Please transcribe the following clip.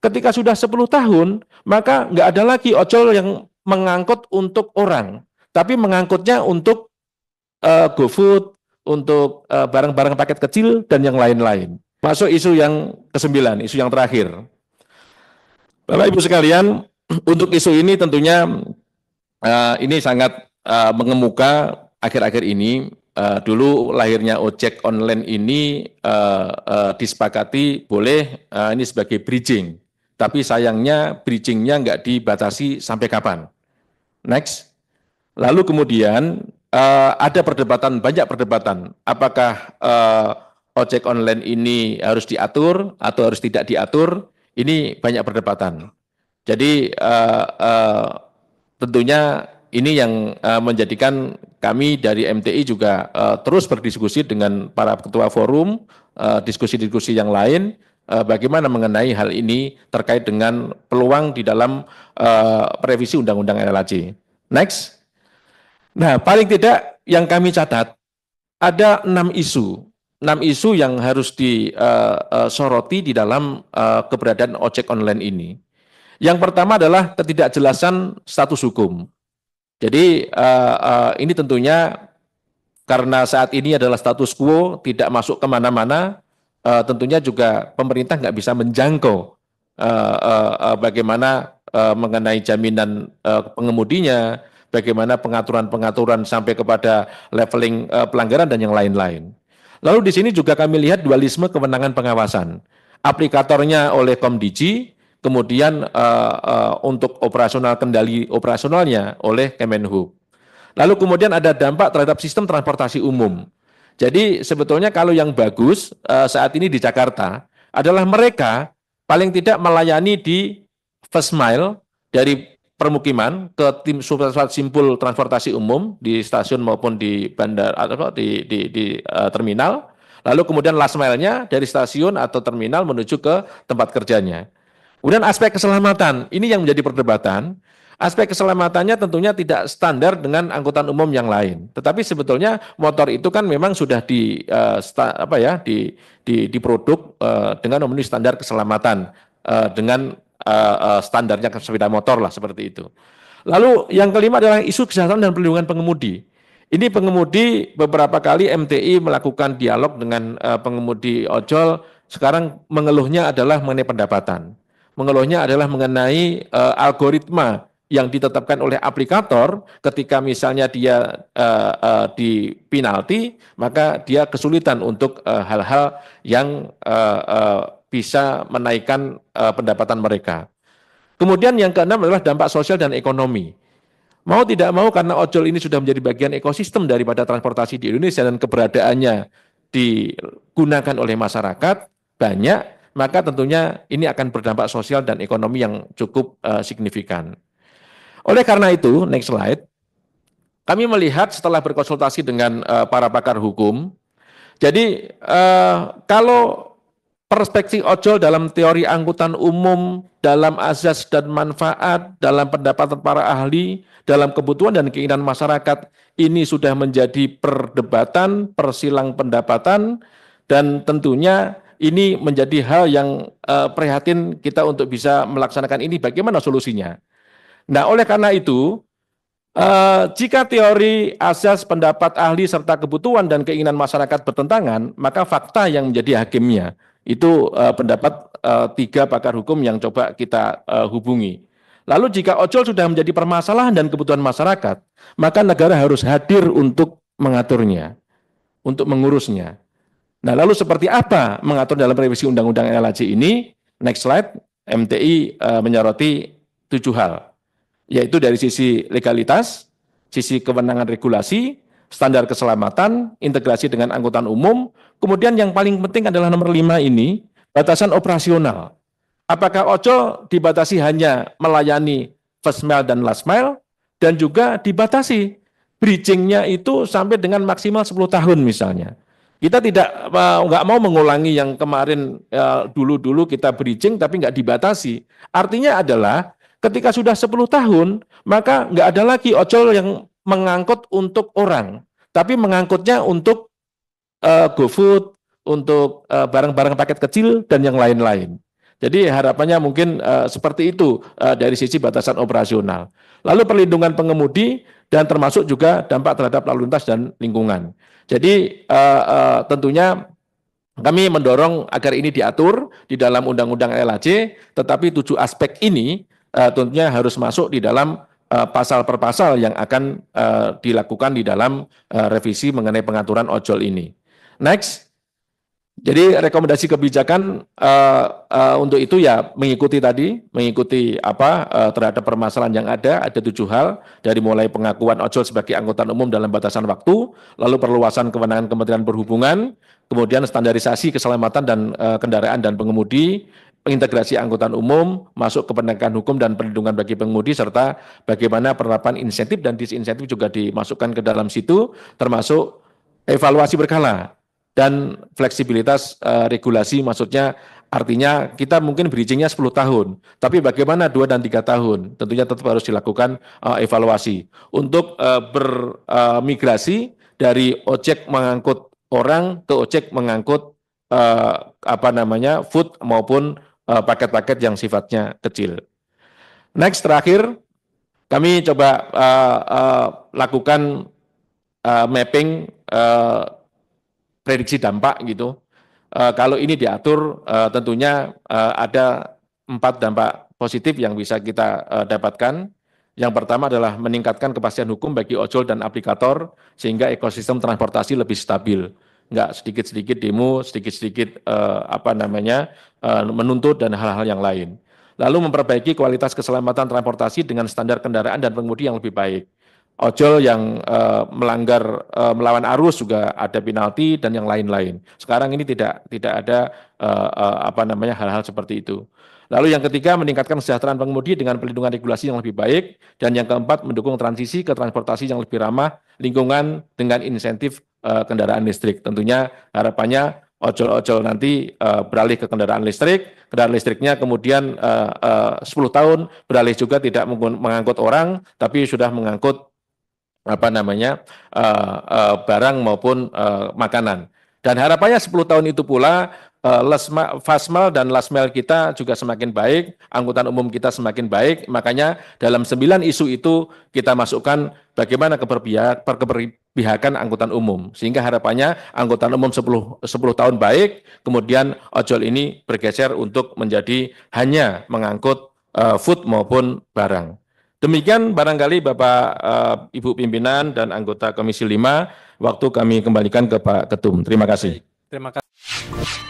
ketika sudah 10 tahun, maka nggak ada lagi ojol yang mengangkut untuk orang, tapi mengangkutnya untuk GoFood, untuk barang-barang paket kecil, dan yang lain-lain. Masuk isu yang ke-9, isu yang terakhir. Bapak Ibu sekalian, untuk isu ini tentunya ini sangat mengemuka akhir-akhir ini. Dulu lahirnya ojek online ini disepakati boleh ini sebagai bridging, tapi sayangnya bridgingnya nggak dibatasi sampai kapan. Next. Lalu kemudian ada perdebatan, banyak perdebatan, apakah ojek online ini harus diatur atau harus tidak diatur, ini banyak perdebatan. Jadi tentunya ini yang menjadikan kami dari MTI juga terus berdiskusi dengan para ketua forum, diskusi-diskusi yang lain, bagaimana mengenai hal ini terkait dengan peluang di dalam revisi Undang-Undang NLAC. Next. Nah, paling tidak yang kami catat, ada 6 isu yang harus disoroti di dalam keberadaan ojek online ini. Yang pertama adalah ketidakjelasan status hukum. Jadi ini tentunya karena saat ini adalah status quo, tidak masuk kemana-mana, tentunya juga pemerintah nggak bisa menjangkau bagaimana mengenai jaminan pengemudinya, bagaimana pengaturan-pengaturan sampai kepada leveling pelanggaran dan yang lain-lain. Lalu di sini juga kami lihat dualisme kewenangan pengawasan. Aplikatornya oleh Komdigi, kemudian untuk operasional kendali operasionalnya oleh Kemenhub. Lalu kemudian ada dampak terhadap sistem transportasi umum. Jadi sebetulnya kalau yang bagus saat ini di Jakarta adalah mereka paling tidak melayani di first mile dari permukiman ke tim simpul transportasi umum di stasiun maupun di bandar atau di terminal. Lalu kemudian last mile-nya dari stasiun atau terminal menuju ke tempat kerjanya. Kemudian aspek keselamatan, ini yang menjadi perdebatan. Aspek keselamatannya tentunya tidak standar dengan angkutan umum yang lain. Tetapi sebetulnya motor itu kan memang sudah diproduk dengan memenuhi standar keselamatan dengan standarnya sepeda motor lah seperti itu. Lalu yang kelima adalah isu kesehatan dan perlindungan pengemudi. Ini pengemudi beberapa kali MTI melakukan dialog dengan pengemudi ojol, sekarang mengeluhnya adalah mengenai pendapatan. Mengeluhnya adalah mengenai algoritma yang ditetapkan oleh aplikator ketika misalnya dia di penalti, maka dia kesulitan untuk hal-hal yang bisa menaikkan pendapatan mereka. Kemudian yang keenam adalah dampak sosial dan ekonomi. Mau tidak mau karena ojol ini sudah menjadi bagian ekosistem daripada transportasi di Indonesia dan keberadaannya digunakan oleh masyarakat banyak, maka tentunya ini akan berdampak sosial dan ekonomi yang cukup signifikan. Oleh karena itu, next slide, kami melihat setelah berkonsultasi dengan para pakar hukum, jadi kalau perspektif ojol dalam teori angkutan umum, dalam azas dan manfaat, dalam pendapat para ahli, dalam kebutuhan dan keinginan masyarakat, ini sudah menjadi perdebatan, persilang pendapatan, dan tentunya ini menjadi hal yang prihatin kita untuk bisa melaksanakan ini, bagaimana solusinya. Nah, oleh karena itu, jika teori, asas, pendapat ahli, serta kebutuhan dan keinginan masyarakat bertentangan, maka fakta yang menjadi hakimnya. Itu pendapat 3 pakar hukum yang coba kita hubungi. Lalu jika ojol sudah menjadi permasalahan dan kebutuhan masyarakat, maka negara harus hadir untuk mengaturnya, untuk mengurusnya. Nah, lalu seperti apa mengatur dalam revisi Undang-Undang NLAC ini? Next slide, MTI menyoroti 7 hal. Yaitu dari sisi legalitas, sisi kewenangan regulasi, standar keselamatan, integrasi dengan angkutan umum, kemudian yang paling penting adalah nomor 5 ini, batasan operasional. Apakah ojol dibatasi hanya melayani first mile dan last mile, dan juga dibatasi bridging-nya itu sampai dengan maksimal 10 tahun misalnya. Kita nggak mau mengulangi yang kemarin dulu-dulu kita bridging tapi nggak dibatasi. Artinya adalah ketika sudah 10 tahun, maka nggak ada lagi ojol yang mengangkut untuk orang, tapi mengangkutnya untuk GoFood, untuk barang-barang paket kecil, dan yang lain-lain. Jadi harapannya mungkin seperti itu dari sisi batasan operasional. Lalu perlindungan pengemudi dan termasuk juga dampak terhadap lalu lintas dan lingkungan. Jadi tentunya kami mendorong agar ini diatur di dalam Undang-Undang LHJ, tetapi 7 aspek ini tentunya harus masuk di dalam pasal per pasal yang akan dilakukan di dalam revisi mengenai pengaturan ojol ini. Next. Jadi rekomendasi kebijakan untuk itu ya mengikuti terhadap permasalahan yang ada 7 hal, dari mulai pengakuan ojol sebagai angkutan umum dalam batasan waktu, lalu perluasan kewenangan Kementerian Perhubungan, kemudian standarisasi keselamatan dan kendaraan dan pengemudi, integrasi angkutan umum, masuk ke penegakan hukum dan perlindungan bagi pengemudi, serta bagaimana penerapan insentif dan disinsentif juga dimasukkan ke dalam situ, termasuk evaluasi berkala dan fleksibilitas regulasi, maksudnya artinya kita mungkin bridging-nya 10 tahun, tapi bagaimana 2 dan 3 tahun, tentunya tetap harus dilakukan evaluasi untuk bermigrasi dari ojek mengangkut orang ke ojek mengangkut food maupun paket-paket yang sifatnya kecil. Next, terakhir kami coba lakukan mapping prediksi dampak gitu. Kalau ini diatur tentunya ada 4 dampak positif yang bisa kita dapatkan. Yang pertama adalah meningkatkan kepastian hukum bagi ojol dan aplikator sehingga ekosistem transportasi lebih stabil. Enggak sedikit-sedikit demo, sedikit-sedikit menuntut dan hal-hal yang lain. Lalu memperbaiki kualitas keselamatan transportasi dengan standar kendaraan dan pengemudi yang lebih baik. Ojol yang melanggar melawan arus juga ada penalti dan yang lain-lain. Sekarang ini tidak ada hal-hal seperti itu. Lalu yang ketiga, meningkatkan kesejahteraan pengemudi dengan perlindungan regulasi yang lebih baik, dan yang keempat, mendukung transisi ke transportasi yang lebih ramah lingkungan dengan insentif kendaraan listrik. Tentunya harapannya ojol-ojol nanti beralih ke kendaraan listriknya kemudian 10 tahun beralih juga tidak mengangkut orang, tapi sudah mengangkut barang maupun makanan. Dan harapannya 10 tahun itu pula FASMAL dan LASMEL kita juga semakin baik, angkutan umum kita semakin baik, makanya dalam 9 isu itu kita masukkan bagaimana keberpihakan angkutan umum, sehingga harapannya angkutan umum 10 tahun baik, kemudian ojol ini bergeser untuk menjadi hanya mengangkut food maupun barang. Demikian barangkali Bapak Ibu pimpinan dan anggota Komisi 5, waktu kami kembalikan ke Pak Ketum. Terima kasih. Terima kasih.